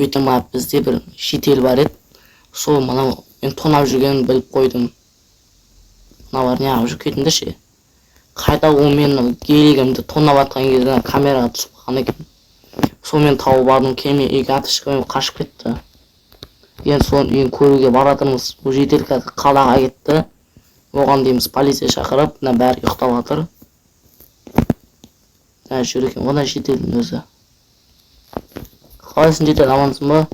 өйтіп бізде бір шетел бар еді. Сол мына мен тонап жүргенін біліп қойдым. Мыналар не алып жүргенде ше. Қайта ол менің гелигімді тонап атқан кезде камераға түсіп қалған екен. Сол мен тауып алдым, кеме үйге атып шығып қашып кетті. Енді соны көруге баратырмыз. Бұл жедел қазір қалаға кетті. Оған дейміз полиция шақырып, мына бәрі ұйықтап жатыр. Жүр екен, одан жеделдің өзі. Қалайсың жедел, амансың ба?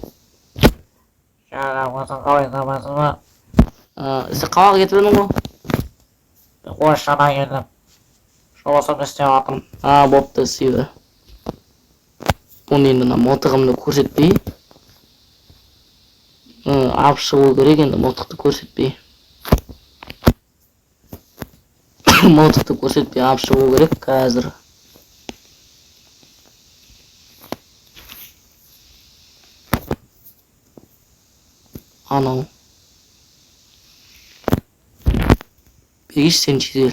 Осың қалай амансың ба? Сен қалаға кетіп едің ғой? Ой, шана келдім. Шоласым істеп жатырмын. Бопты, сүйді. Бұны енді мылтығымды көрсетпей. Алып шығу керек, енді мылтықты көрсетпей. Мылтықты көрсетпей алып шығу керек қазір. Анау. Бегіш сен жедел.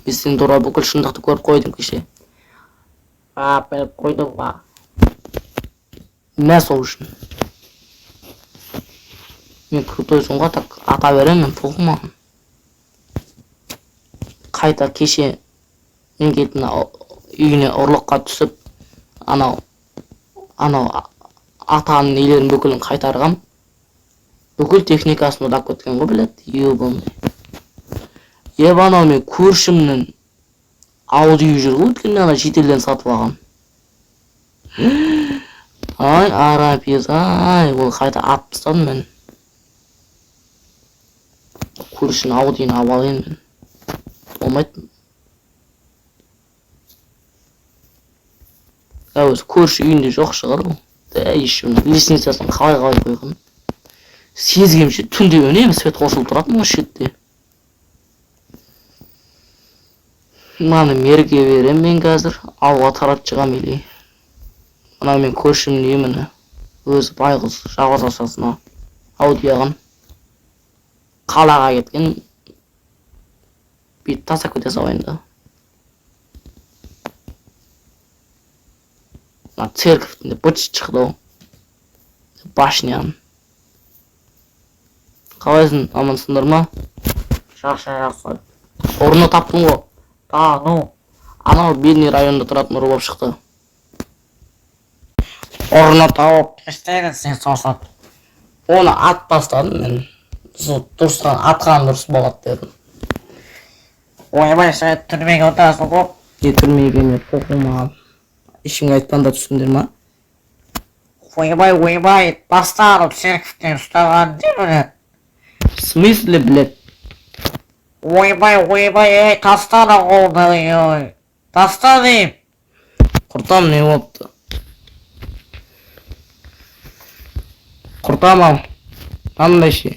Біз сен туралы бүкіл шындықты көріп қойдым кеше. Біліп қойдым ба? Мә сол үшін. Мен крутой соңға так ата беремін, тоқыма. Қайта кеше мен келдің үйіне ұрлыққа түсіп, анау атаның үйлерін бүкілін қайтарғам. Бүкіл техникасын ұдап кеткен ғой, білет, ебаны. Ебанау мен көршімнің аудио жүр ғой, өткенде ана шетелден сатып алған. Ай, арапез, ай, ол қайта атып тастадым мен. Көршінің аудионы алып алайын мен. Болмайды. Өзі көрші үйінде жоқ шығар ғой. Ешімді лестницасын қалай қойған. Сезгемше түнде өнемі свет қосылып тұратын осы шетте. Маны мерге берем мен қазір, алға тарап шығам елей. Мына мен көршімнің еміні өзі байғыз жалғыз ашасына аудияған. Қалаға кеткен бет таса көте салайында. Церковтінде бұтшы шықты ол. Башнян. Қалайсың, амансыңдар ма? Жақсы. Орны таптың ғой. Ну. Анау бедный районда тұратын ұры болып шықты. Орны тауып, істейді сен сосын. Оны ат бастадым мен. Дұрыстан атқан дұрыс болады дедім. Ойбай, сен түрмеге отырасың ғой. Түрмеге мен қоқылмаған. Ешіңе айтпанда түсіндер ма? Ойбай, бастарып церковтен ұстаған деймін. В смысле, блядь? Ойбай, тастана қолды, таста дейм. Құртам не болыпты? Құртамам. Қандай ше?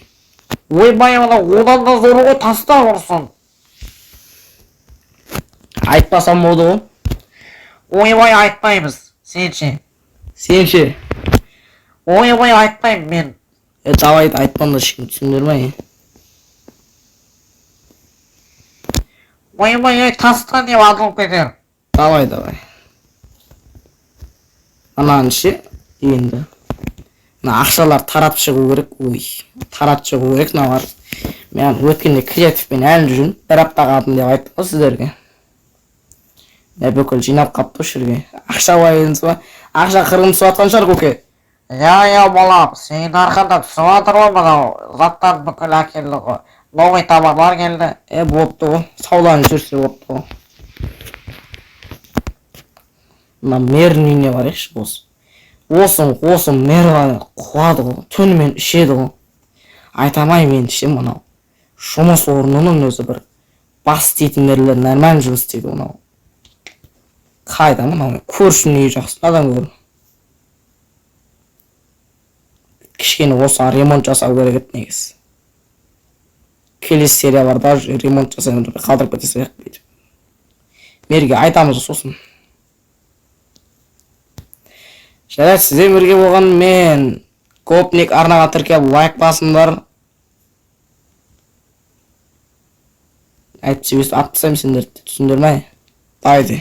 Ойбай, одан да зор ғой, таста ұрсын. Айтпасам болды ғой? Ойбай, айтпаймыз, сен ше. Сен ше? Ойбай, айтпайм мен. Давай айтпанда ешкім түсіндер ма? Ойбай, таста деп адылып кетер. Давай. Ананы ше, енді. Ақшалар тарап шығу керек, тарап шығу керек, мыналар. Мен өткенде креативпен әлі жүрмін, бір апта қалдым деп айттым ғой сіздерге. Бүкіл жинап қапты жерге. Ақша ойыңыз ба? Ақша қырғын түсіп атқан шығар көке. Я, балам, сен арқанда түсіп атыр ғой мынау. Заттар бүкіл әкелді ғой. Новый товарлар келді. Болыпты ғой. Сауданы жүрсе болыпты ғой. Мына мердің үйіне барайықшы болсын. Осың мерғаны қуады ғой. Түнімен ішеді ғой. Айтамай мен ішем мынау. Жұмыс орнының өзі бір бас істейтін мерлер нормально жұмыс істейді мынау. Қайда мынау көршінің үйі жақсы адам көрі. Кішкене осы ремонт жасау керек еді негізі. Келесі серияларда ремонт жасайын қалдырып кетесе дейді. Мерге айтамыз сосын. Жарайды, сізден бірге болған мен Копник арнаға тіркеліп лайк басыңдар. Айтып сөйлесіп ат тастаймын сендерді, түсіндер ме? Дайды.